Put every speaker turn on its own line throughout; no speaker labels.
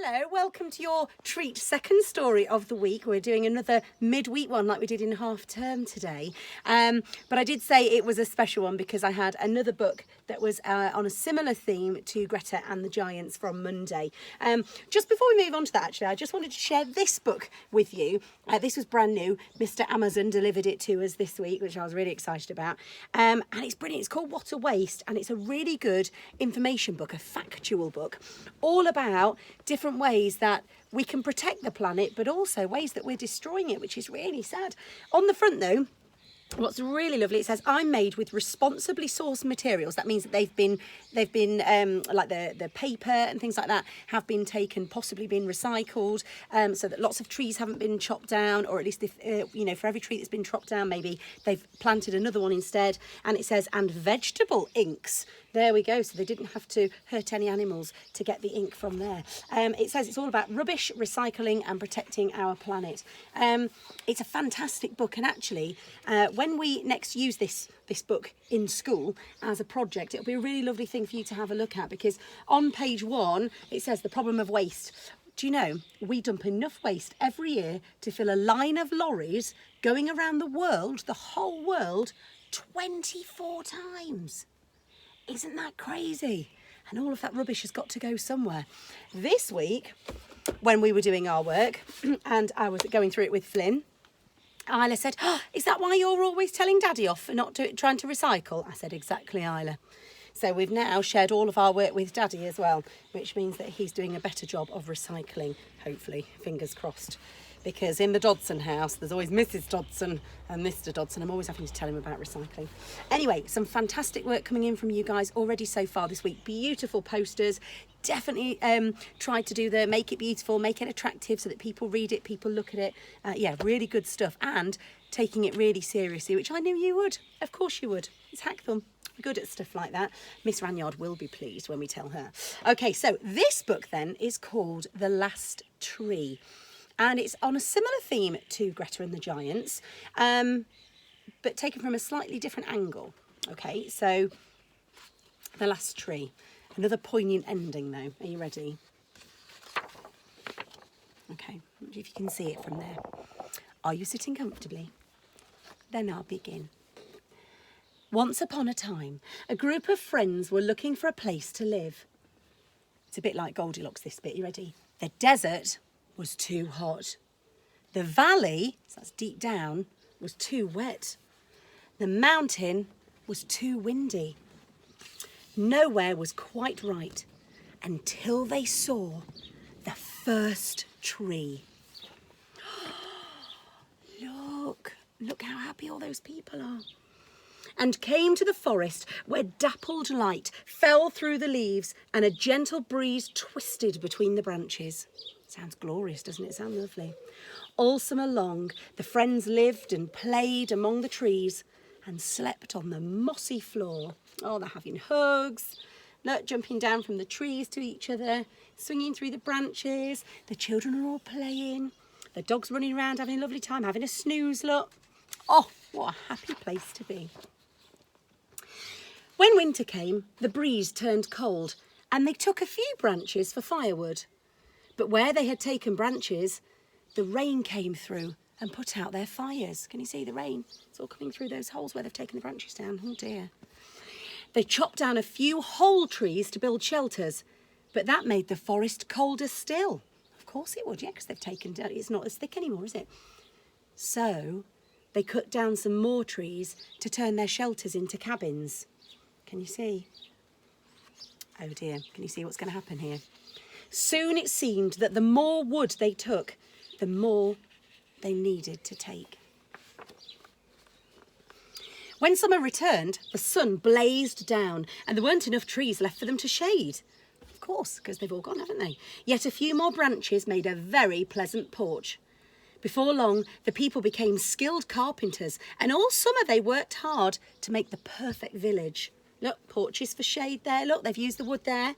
Hello, welcome to your treat second story of the week. We're doing another midweek one like we did in half term today. But I did say it was a special one because I had another book that was on a similar theme to Greta and the Giants from Monday. Just before we move on to that, actually, I just wanted to share this book with you. This was brand new. Mr. Amazon delivered it to us this week, which I was really excited about. And it's brilliant. It's called What a Waste, and it's a really good information book, a factual book, all about different ways that we can protect the planet, but also ways that we're destroying it, which is really sad. On the front, though, what's really lovely, it says, I'm made with responsibly sourced materials. That means that they've been like the paper and things like that have been taken, possibly been recycled, so that lots of trees haven't been chopped down, or at least if for every tree that's been chopped down, maybe they've planted another one instead. And it says, and vegetable inks. There we go. So they didn't have to hurt any animals to get the ink from there. It says it's all about rubbish, recycling and protecting our planet. It's a fantastic book, and actually when we next use this book in school as a project, it'll be a really lovely thing for you to have a look at, because on page 1 it says the problem of waste. Do you know, we dump enough waste every year to fill a line of lorries going around the world, the whole world, 24 times. Isn't that crazy? And all of that rubbish has got to go somewhere. This week, when we were doing our work and I was going through it with Flynn, Isla said, is that why you're always telling Daddy off for not trying to recycle? I said, exactly, Isla. So we've now shared all of our work with Daddy as well, which means that he's doing a better job of recycling, hopefully, fingers crossed. Because in the Dodson house, there's always Mrs. Dodson and Mr. Dodson. I'm always having to tell him about recycling. Anyway, some fantastic work coming in from you guys already so far this week. Beautiful posters. Definitely tried to make it beautiful, make it attractive so that people read it, people look at it. Yeah, really good stuff. And taking it really seriously, which I knew you would. Of course you would. It's Hackthorn. Good at stuff like that. Miss Ranyard will be pleased when we tell her. Okay, so this book then is called The Last Tree. And it's on a similar theme to Greta and the Giants, but taken from a slightly different angle. Okay, so The Last Tree. Another poignant ending, though. Are you ready? Okay, if you can see it from there. Are you sitting comfortably? Then I'll begin. Once upon a time, a group of friends were looking for a place to live. It's a bit like Goldilocks, this bit. You ready? The desert was too hot. The valley, so that's deep down, was too wet. The mountain was too windy. Nowhere was quite right until they saw the first tree. Look how happy all those people are. And came to the forest where dappled light fell through the leaves and a gentle breeze twisted between the branches. Sounds glorious, doesn't it? Sound lovely. All summer long, the friends lived and played among the trees and slept on the mossy floor. Oh, they're having hugs. Look, jumping down from the trees to each other, swinging through the branches. The children are all playing. The dog's running around having a lovely time, having a snooze, look. Oh, what a happy place to be. When winter came, the breeze turned cold and they took a few branches for firewood. But where they had taken branches, the rain came through and put out their fires. Can you see the rain? It's all coming through those holes where they've taken the branches down. Oh dear. They chopped down a few whole trees to build shelters, but that made the forest colder still. Of course it would, yeah, because they've taken down, it's not as thick anymore, is it? So they cut down some more trees to turn their shelters into cabins. Can you see? Oh dear, can you see what's going to happen here? Soon it seemed that the more wood they took, the more they needed to take. When summer returned, the sun blazed down and there weren't enough trees left for them to shade. Of course, because they've all gone, haven't they? Yet a few more branches made a very pleasant porch. Before long, the people became skilled carpenters, and all summer they worked hard to make the perfect village. Look, porches for shade there. Look, they've used the wood there.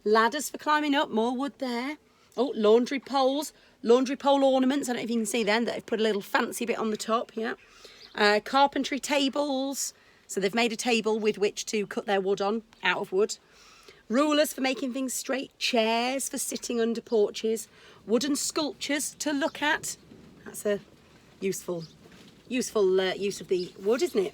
Ladders for climbing up, more wood there. Oh, laundry poles, laundry pole ornaments. I don't know if you can see them, that they've put a little fancy bit on the top, yeah. Carpentry tables. So they've made a table with which to cut their wood on, out of wood. Rulers for making things straight, chairs for sitting under porches, wooden sculptures to look at. That's a useful use of the wood, isn't it?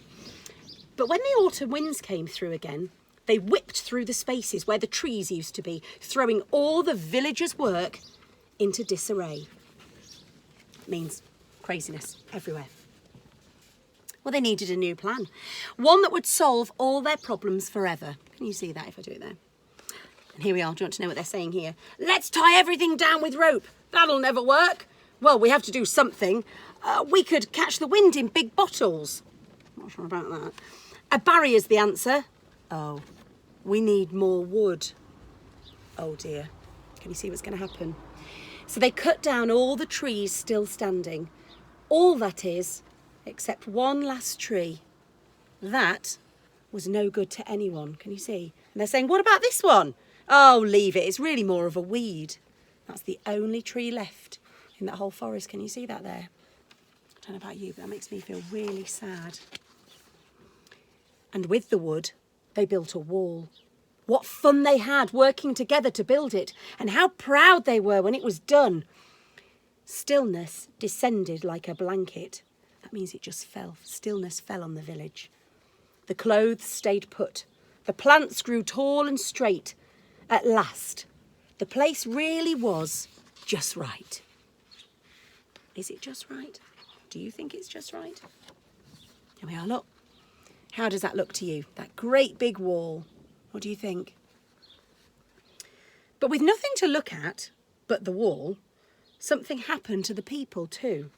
But when the autumn winds came through again, they whipped through the spaces where the trees used to be, throwing all the villagers' work into disarray. It means craziness everywhere. Well, they needed a new plan, one that would solve all their problems forever. Can you see that if I do it there? And here we are. Do you want to know what they're saying here? Let's tie everything down with rope. That'll never work. Well, we have to do something. We could catch the wind in big bottles. Not sure about that. A barrier's the answer. Oh, we need more wood. Oh dear. Can you see what's going to happen? So they cut down all the trees still standing. All that is, except one last tree. That was no good to anyone. Can you see? And they're saying, what about this one? Oh, leave it. It's really more of a weed. That's the only tree left in that whole forest. Can you see that there? I don't know about you, but that makes me feel really sad. And with the wood, they built a wall. What fun they had working together to build it, and how proud they were when it was done. Stillness descended like a blanket. That means it just fell. Stillness fell on the village. The clothes stayed put. The plants grew tall and straight. At last, the place really was just right. Is it just right? Do you think it's just right? Here we are, look. How does that look to you? That great big wall. What do you think? But with nothing to look at but the wall, something happened to the people too.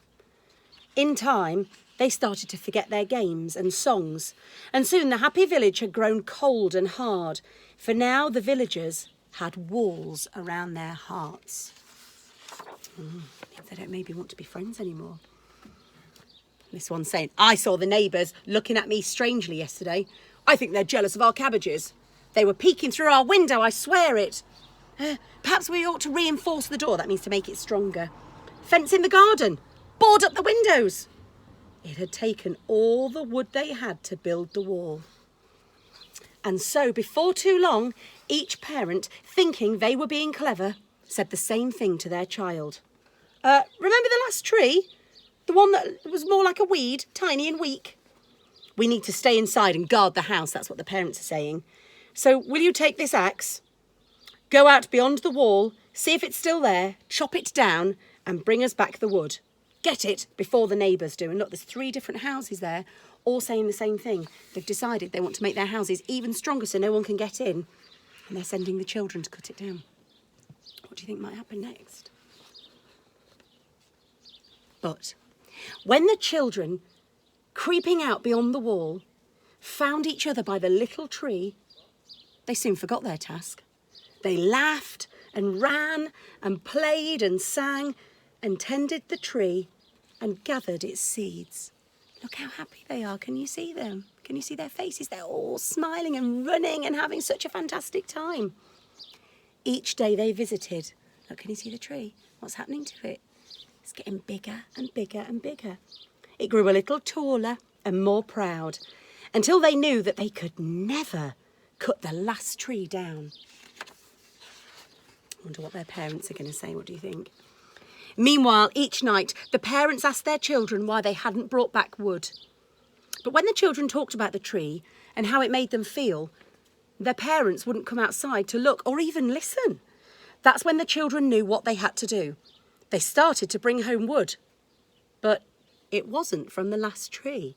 In time, they started to forget their games and songs, and soon the happy village had grown cold and hard, for now the villagers had walls around their hearts. They don't maybe want to be friends anymore. This one's saying, I saw the neighbours looking at me strangely yesterday. I think they're jealous of our cabbages. They were peeking through our window, I swear it. Perhaps we ought to reinforce the door. That means to make it stronger. Fence in the garden. Board up the windows. It had taken all the wood they had to build the wall. And so, before too long, each parent, thinking they were being clever, said the same thing to their child. Remember the last tree? The one that was more like a weed, tiny and weak? We need to stay inside and guard the house, that's what the parents are saying. So, will you take this axe? Go out beyond the wall, see if it's still there, chop it down, and bring us back the wood. Get it before the neighbours do. And look, there's 3 different houses there, all saying the same thing. They've decided they want to make their houses even stronger so no one can get in. And they're sending the children to cut it down. What do you think might happen next? But when the children, creeping out beyond the wall, found each other by the little tree, they soon forgot their task. They laughed and ran and played and sang and tended the tree and gathered its seeds. Look how happy they are. Can you see them? Can you see their faces? They're all smiling and running and having such a fantastic time. Each day they visited. Look, can you see the tree? What's happening to it? It's getting bigger and bigger and bigger. It grew a little taller and more proud until they knew that they could never cut the last tree down. I wonder what their parents are going to say. What do you think? Meanwhile, each night, the parents asked their children why they hadn't brought back wood. But when the children talked about the tree and how it made them feel, their parents wouldn't come outside to look or even listen. That's when the children knew what they had to do. They started to bring home wood. But it wasn't from the last tree.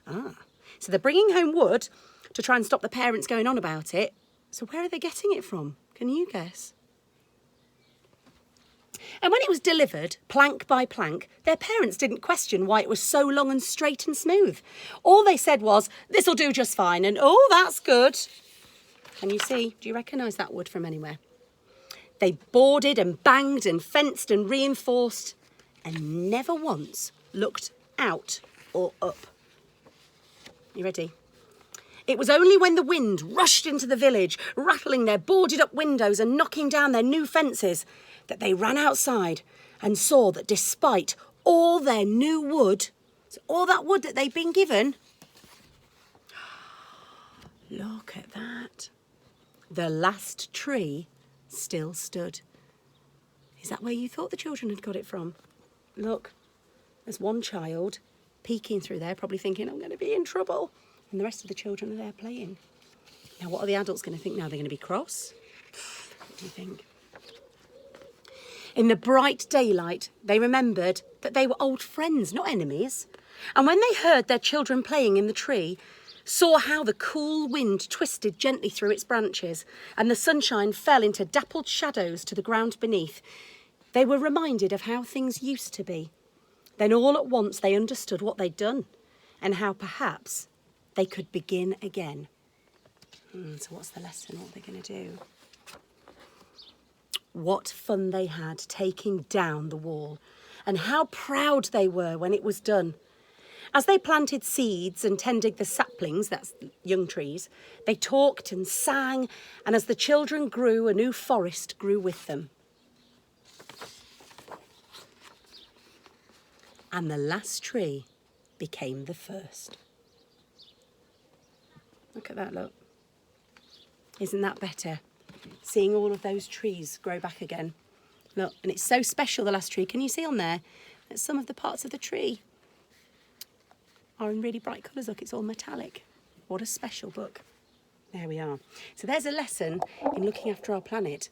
So they're bringing home wood to try and stop the parents going on about it. So where are they getting it from? Can you guess? And when it was delivered, plank by plank, their parents didn't question why it was so long and straight and smooth. All they said was, this'll do just fine, and oh, that's good. Can you see? Do you recognise that wood from anywhere? They boarded and banged and fenced and reinforced and never once looked out or up. You ready? It was only when the wind rushed into the village, rattling their boarded up windows and knocking down their new fences, that they ran outside and saw that despite all their new wood, so all that wood that they'd been given, look at that. the last tree still stood. Is that where you thought the children had got it from? Look, there's one child peeking through there, probably thinking, I'm going to be in trouble. And the rest of the children are there playing. Now, what are the adults going to think now? They're going to be cross? What do you think? In the bright daylight, they remembered that they were old friends, not enemies. And when they heard their children playing in the tree, saw how the cool wind twisted gently through its branches and the sunshine fell into dappled shadows to the ground beneath, they were reminded of how things used to be. Then all at once they understood what they'd done and how perhaps they could begin again. So what's the lesson? What are they going to do? What fun they had taking down the wall, and how proud they were when it was done. As they planted seeds and tended the saplings, that's young trees, they talked and sang, and as the children grew, a new forest grew with them. And the last tree became the first. Look at that, look. Isn't that better? Seeing all of those trees grow back again. Look, and it's so special, the last tree. Can you see on there that some of the parts of the tree are in really bright colours? Look, it's all metallic. What a special book. There we are. So there's a lesson in looking after our planet.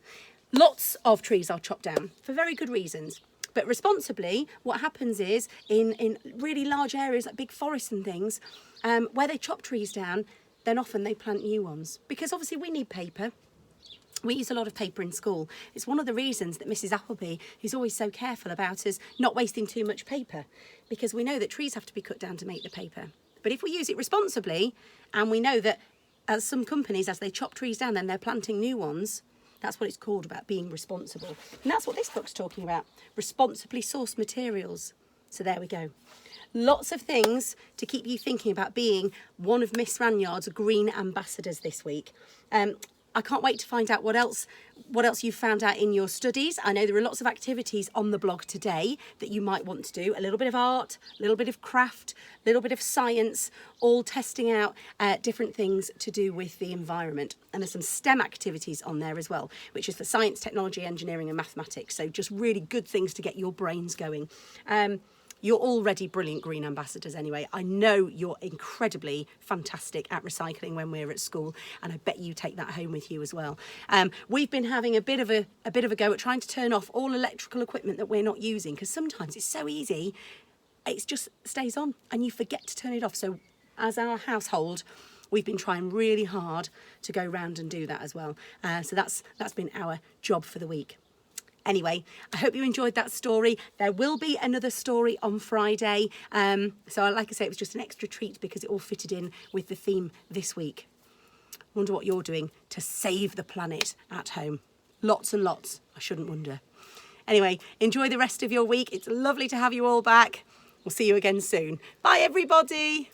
Lots of trees are chopped down for very good reasons. But responsibly, what happens is in really large areas like big forests and things, where they chop trees down, then often they plant new ones. Because obviously we need paper. We use a lot of paper in school. It's one of the reasons that Mrs. Appleby is always so careful about us not wasting too much paper, because we know that trees have to be cut down to make the paper. But if we use it responsibly, and we know that as some companies, as they chop trees down, then they're planting new ones, that's what it's called, about being responsible. And that's what this book's talking about, responsibly sourced materials. So there we go. Lots of things to keep you thinking about being one of Miss Ranyard's green ambassadors this week. I can't wait to find out what else you've found out in your studies. I know there are lots of activities on the blog today that you might want to do. A little bit of art, a little bit of craft, a little bit of science, all testing out different things to do with the environment. And there's some STEM activities on there as well, which is for science, technology, engineering and mathematics. So just really good things to get your brains going. You're already brilliant green ambassadors anyway. I know you're incredibly fantastic at recycling when we're at school, and I bet you take that home with you as well. We've been having a bit of a go at trying to turn off all electrical equipment that we're not using, because sometimes it's so easy, it just stays on and you forget to turn it off. So as our household, we've been trying really hard to go round and do that as well. So that's been our job for the week. Anyway, I hope you enjoyed that story. There will be another story on Friday. So like I say, it was just an extra treat because it all fitted in with the theme this week. Wonder what you're doing to save the planet at home. Lots and lots, I shouldn't wonder. Anyway, enjoy the rest of your week. It's lovely to have you all back. We'll see you again soon. Bye, everybody.